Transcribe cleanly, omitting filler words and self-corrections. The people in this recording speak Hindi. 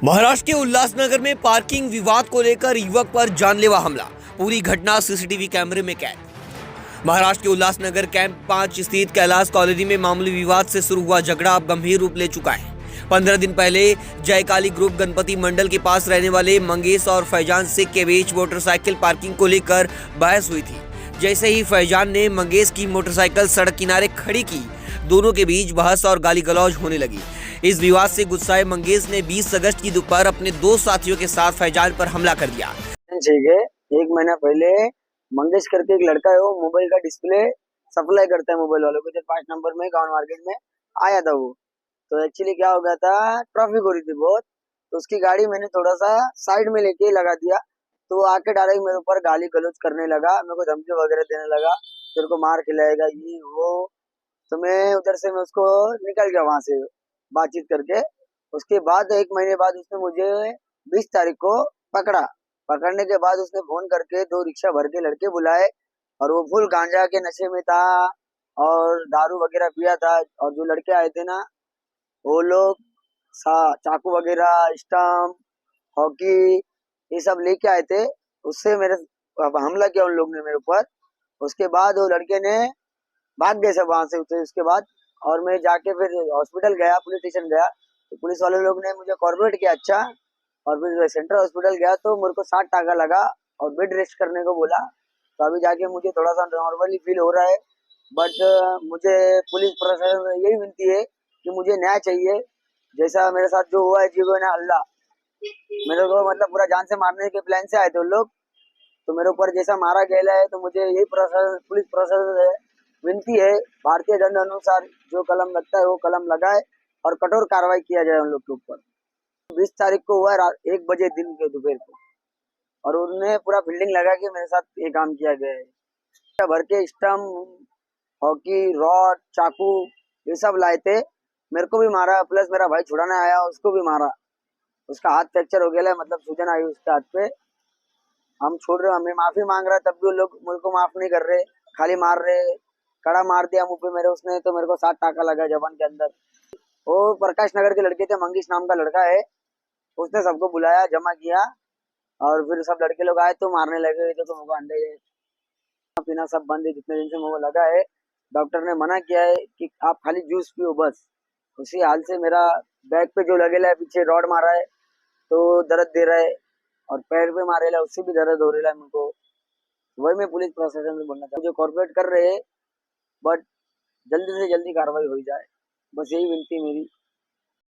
महाराष्ट्र के उल्लासनगर में पार्किंग विवाद को लेकर युवक पर जानलेवा हमला। पूरी घटना सीसीटीवी कैमरे में कैद। महाराष्ट्र के उल्लासनगर कैंप 5 स्थित कैलाश कॉलोनी में मामूली विवाद से शुरू हुआ झगड़ा अब गंभीर रूप ले चुका है। 15 दिन पहले जयकाली ग्रुप गणपति मंडल के पास रहने वाले मंगेश और फैजान शेख के बीच मोटरसाइकिल पार्किंग को लेकर बहस हुई थी। जैसे ही फैजान ने मंगेश की मोटरसाइकिल सड़क किनारे खड़ी की, दोनों के बीच बहस और गाली गलौज होने लगी। इस विवाद से गुस्साए मंगेश ने 20 अगस्त की दोपहर अपने 2 साथियों के साथ फैजान पर हमला कर दिया। ठीक है, 1 महीना पहले मंगेश करके एक लड़का है, वो मोबाइल का डिस्प्ले सप्लाई करता है मोबाइल वालों को। इधर 5 नंबर में गाँव मार्केट में आया था वो। तो एक्चुअली क्या हो गया था, ट्रैफिक हो रही थी बहुत, तो उसकी गाड़ी मैंने थोड़ा सा साइड में लेके लगा दिया। तो वो आके डायरेक्ट मेरे ऊपर गाली गलौज करने लगा, मेरे को धमकी वगैरह देने लगा, तेरे को मार खिलाएगा ये वो। तो मैं उधर से मैं उसको निकल गया वहां से बातचीत करके। उसके बाद 1 महीने बाद उसने मुझे 20 तारीख को पकड़ा। पकड़ने के बाद उसने फोन करके 2 रिक्शा भर के लड़के बुलाए, और वो फुल गांजा के नशे में था और दारू वगैरह पिया था। और जो लड़के आए थे ना, वो लोग चाकू वगैरह, स्टम्प, हॉकी, ये सब लेके आए थे। उससे मेरे हमला किया उन लोग ने मेरे ऊपर। उसके बाद वो लड़के ने भाग गए सब वहां से उसके बाद। और मैं जाके फिर हॉस्पिटल गया, पुलिस स्टेशन गया, तो पुलिस वाले लोग ने मुझे कॉर्पोरेट किया अच्छा। और फिर सेंट्रल हॉस्पिटल गया तो मेरे को 60 टाका लगा और बेड रेस्ट करने को बोला। तो अभी जाके मुझे थोड़ा सा नॉर्मली फील हो रहा है। बट मुझे पुलिस प्रशासन से यही विनती है कि मुझे न्याय चाहिए। जैसा मेरे साथ जो हुआ है, जीवन है अल्लाह, मेरे को मतलब पूरा जान से मारने के प्लान से आए थे लोग। तो मेरे ऊपर जैसा मारा गया है, तो मुझे यही प्रशासन, पुलिस प्रशासन से विनती है, भारतीय दंड अनुसार जो कलम लगता है वो कलम लगाए और कठोर कार्रवाई किया जाए उन लोग के ऊपर। 20 तारीख को हुआ रात 1 बजे दिन के दोपहर को, और उन्होंने पूरा फील्डिंग लगा के मेरे साथ ये काम किया गया है। भर के स्टम्प, हॉकी, रॉड, चाकू, ये सब लाए थे। मेरे को भी मारा, प्लस मेरा भाई छुड़ाने आया, उसको भी मारा। उसका हाथ फ्रैक्चर हो गया है, मतलब सूजन आई उसके हाथ पे। हम छोड़ रहे, हमें माफी मांग रहा है, तब भी वो लोग मेरे को माफ नहीं कर रहे, खाली मार रहे। कड़ा मार दिया मुंह पे मेरे उसने, तो मेरे को 60 टाका लगा जबान के अंदर। वो प्रकाश नगर के लड़के थे, मंगेश नाम का लड़का है, उसने सबको बुलाया, जमा किया, और फिर सब लड़के लोग आए तो मारने लगे। तो तुमको अंडे पीना सब बंद है, जितने दिन से मुझे लगा है। डॉक्टर ने मना किया है कि आप खाली जूस पियो बस। उसी हाल से मेरा बैक पे जो लगेला है, पीछे रॉड मारा है तो दर्द दे रहा है, और पैर पे मारेला उससे भी दर्द हो रहा है मुझको। वही मैं पुलिस प्रशासन से बोलना चाहता हूँ, जो कॉर्पोरेट कर रहे हैं, बट जल्दी से जल्दी कार्रवाई हो जाए, बस यही विनती है मेरी।